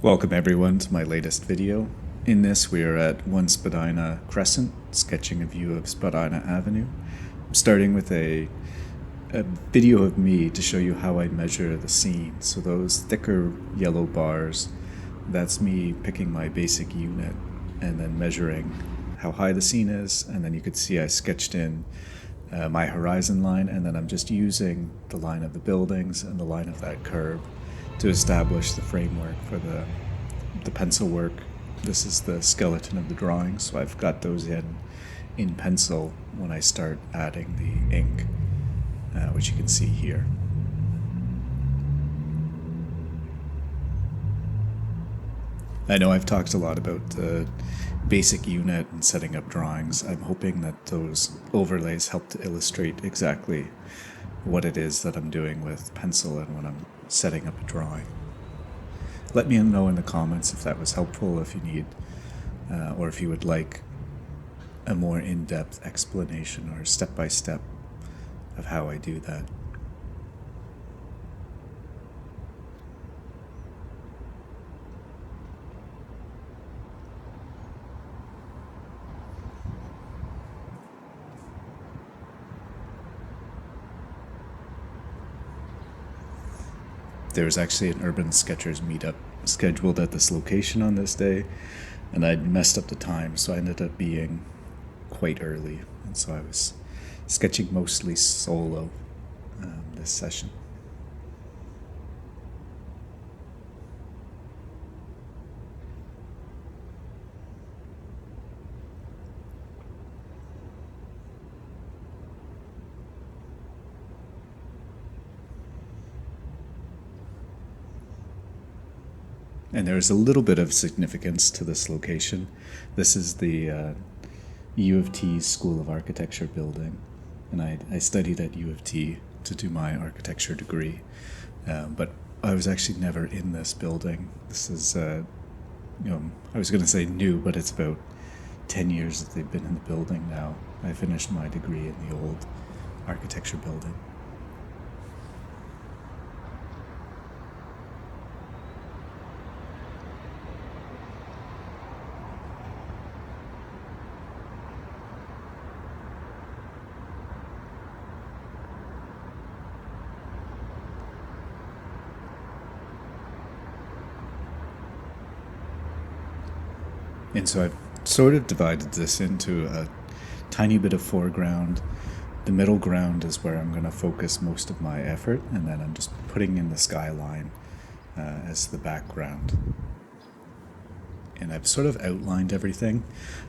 Welcome everyone to my latest video. In this we are at 1 Spadina Crescent, sketching a view of Spadina Avenue. I'm starting with a video of me to show you how I measure the scene. So those thicker yellow bars, that's me picking my basic unit and then measuring how high the scene is, and then you could see I sketched in my horizon line, and then I'm just using the line of the buildings and the line of that curve to establish the framework for the pencil work. This is the skeleton of the drawing, so I've got those in pencil when I start adding the ink, which you can see here. I know I've talked a lot about the basic unit and setting up drawings. I'm hoping that those overlays help to illustrate exactly what it is that I'm doing with pencil and when I'm setting up a drawing. Let me know in the comments if that was helpful, if you need, or if you would like a more in-depth explanation or step-by-step of how I do that. There was actually an Urban Sketchers meetup scheduled at this location on this day, and I'd messed up the time, so I ended up being quite early, and so I was sketching mostly solo this session. And there's a little bit of significance to this location. This is the U of T School of Architecture building, and I studied at U of T to do my architecture degree, but I was actually never in this building. This is, I was going to say new, but it's about 10 years that they've been in the building now. I finished my degree in the old architecture building. And so I've sort of divided this into a tiny bit of foreground. The middle ground is where I'm going to focus most of my effort, and then I'm just putting in the skyline as the background. And I've sort of outlined everything.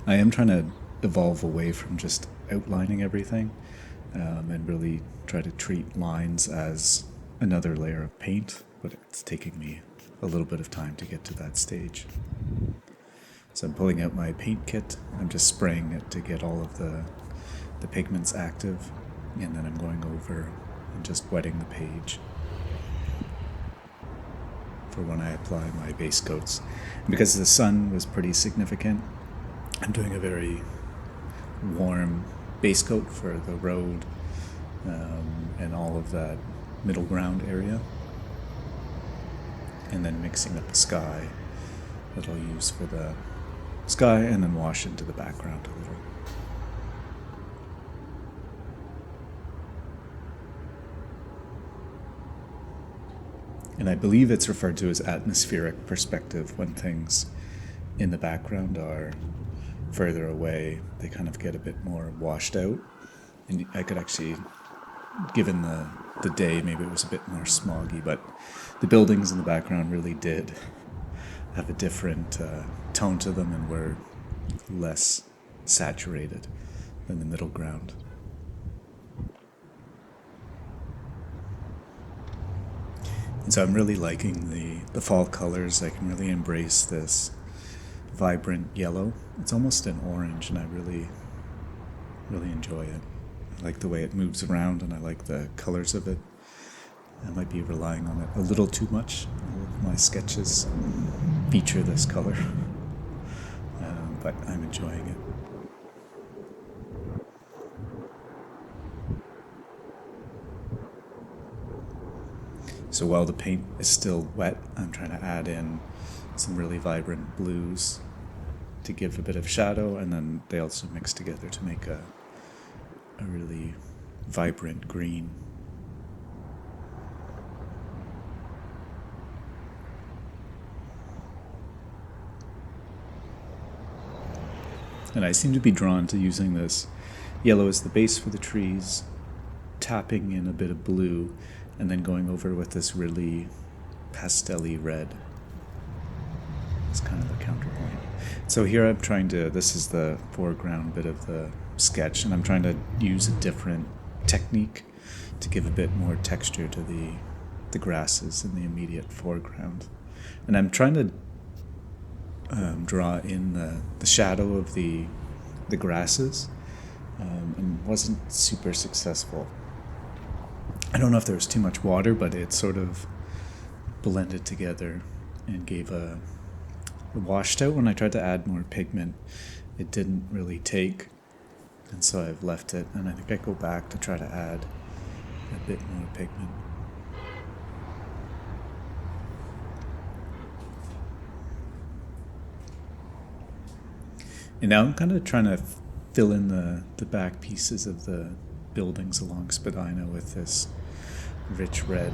I am trying to evolve away from just outlining everything and really try to treat lines as another layer of paint, but it's taking me a little bit of time to get to that stage. So I'm pulling out my paint kit. I'm just spraying it to get all of the pigments active, and then I'm going over and just wetting the page for when I apply my base coats. And because the sun was pretty significant, I'm doing a very warm base coat for the road and all of that middle ground area, and then mixing up the sky that I'll use for the sky, and then wash into the background a little. And I believe it's referred to as atmospheric perspective. When things in the background are further away, they kind of get a bit more washed out. And I could actually, given the day, maybe it was a bit more smoggy, but the buildings in the background really did have a different tone to them and were less saturated than the middle ground. And so I'm really liking the fall colors. I can really embrace this vibrant yellow. It's almost an orange, and I really enjoy it. I like the way it moves around, and I like the colors of it. I might be relying on it a little too much. All of my sketches feature this color, but I'm enjoying it. So while the paint is still wet, I'm trying to add in some really vibrant blues to give a bit of shadow, and then they also mix together to make a really vibrant green. And I seem to be drawn to using this yellow as the base for the trees, tapping in a bit of blue, and then going over with this really pastel-y red. It's kind of the counterpoint. So here I'm trying to, this is the foreground bit of the sketch, and I'm trying to use a different technique to give a bit more texture to the grasses in the immediate foreground. And I'm trying to draw in the shadow of the grasses, and wasn't super successful. I don't know if there was too much water, but it sort of blended together and gave a washed out. When I tried to add more pigment, it didn't really take, and so I've left it, and I think I go back to try to add a bit more pigment. And now I'm kind of trying to fill in the back pieces of the buildings along Spadina with this rich red.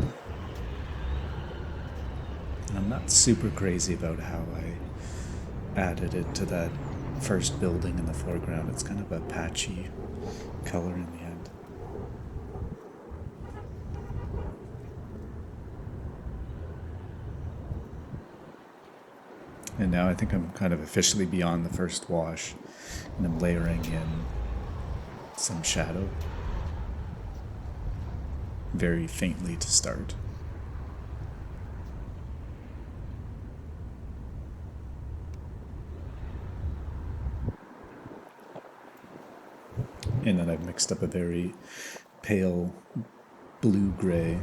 And I'm not super crazy about how I added it to that first building in the foreground. It's kind of a patchy color in the end. And now I think I'm kind of officially beyond the first wash, and I'm layering in some shadow, very faintly to start. And then I've mixed up a very pale blue-gray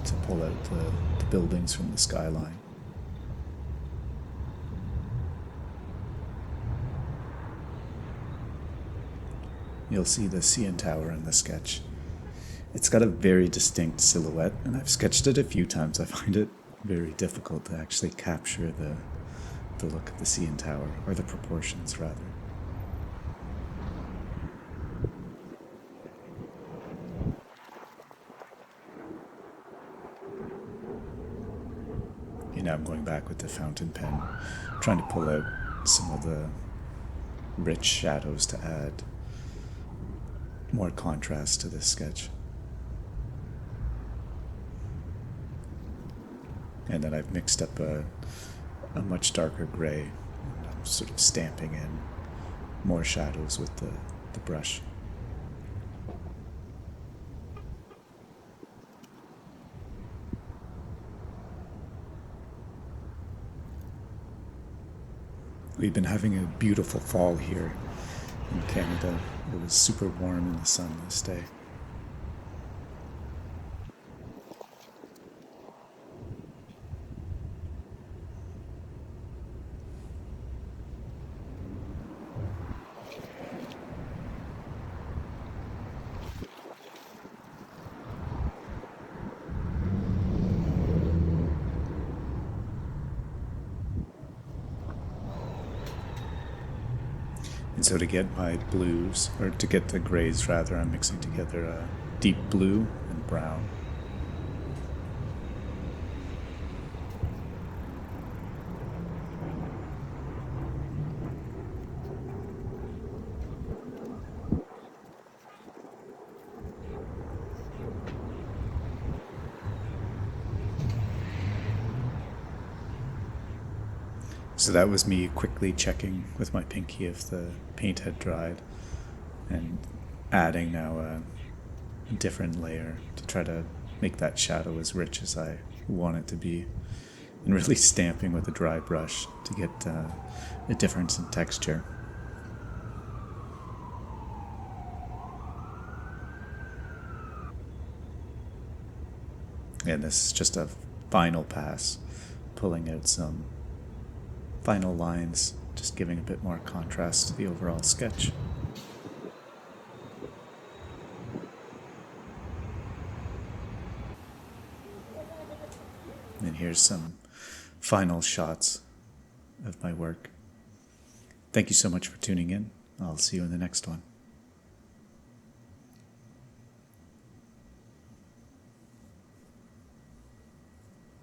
to pull out the buildings from the skyline. You'll see the CN Tower in the sketch. It's got a very distinct silhouette, and I've sketched it a few times. I find it very difficult to actually capture the look of the CN Tower, or the proportions rather. Now I'm going back with the fountain pen, trying to pull out some of the rich shadows to add more contrast to this sketch. And then I've mixed up a much darker gray, and I'm sort of stamping in more shadows with the brush. We've been having a beautiful fall here in Canada. It was super warm in the sun this day. And so to get my blues, or to get the grays rather, I'm mixing together a deep blue and brown. So that was me quickly checking with my pinky if the paint had dried, and adding now a different layer to try to make that shadow as rich as I want it to be, and really stamping with a dry brush to get a difference in texture. And this is just a final pass, pulling out some final lines, just giving a bit more contrast to the overall sketch. And here's some final shots of my work. Thank you so much for tuning in. I'll see you in the next one.